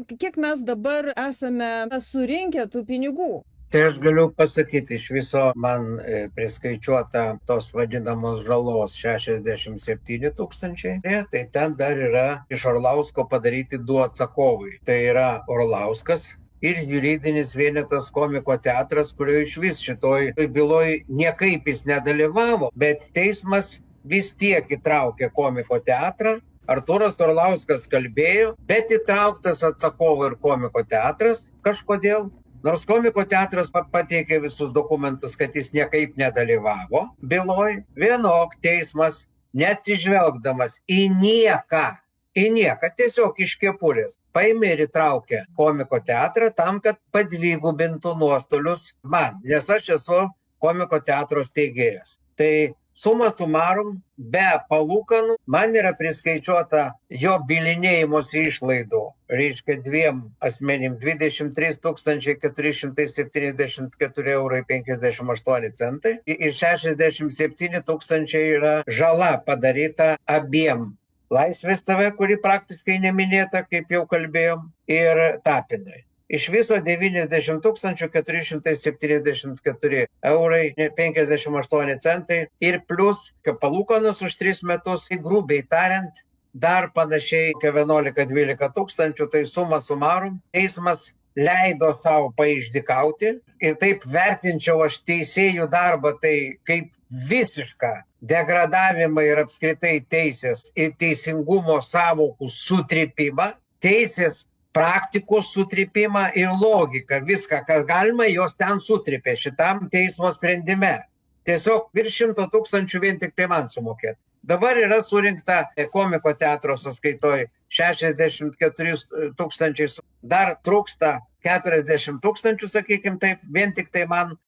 kiek mes dabar esame surinkę tų pinigų? Tai aš galiu pasakyti, iš viso man priskaičiuota tos vadinamos žalos 67 tūkstančiai, tai ten dar yra iš Orlausko padaryti du atsakovai. Tai yra Orlauskas ir juridinis vienetas Komiko teatras, kurio iš vis šitoj byloj niekaip jis nedalyvavo, bet teismas vis tiek įtraukė Komiko teatrą. Artūras Orlauskas kalbėjo, bet įtrauktas atsakovo ir Komiko teatras kažkodėl. Nors Komiko teatras pateikė visus dokumentus, kad jis niekaip nedalyvavo byloj, vienok teismas, neatsižvelgdamas į nieką, tiesiog iš kepurės, paėmė ir įtraukė Komiko teatrą tam, kad padvigubintų nuostolius man, nes aš esu Komiko teatro steigėjas. Tai suma sumarum, be palūkanų, man yra priskaičiuota jo bylinėjimosi išlaidų, reiškia dviem asmenim 23 474 eurai 58 centai ir 67 tūkstančiai yra žala padaryta abiem. Laisvės TV, kuri praktiškai neminėta, kaip jau kalbėjom, ir Tapinai. Iš viso 90 474 eurai 58 centai ir plus palūkanos už 3 metus, grubiai tariant, dar panašiai 11-12 tūkstančių, tai suma sumarum. Teismas leido savo paišdykauti ir taip vertinčiau aš teisėjų darbą, tai kaip visišką degradavimą ir apskritai teisės ir teisingumo sąvokų sutrypimą, teisės praktikos sutrypimą ir logiką, viską, kas galima, jos ten sutrypė šitam teismo sprendime. Tiesiog virš 100 tūkstančių vien tik tai man sumokėti. Dabar yra surinkta Komiko teatro sąskaitoj 64 tūkstančiai, dar trūksta 40 tūkstančių, sakykim taip, vien tik tai man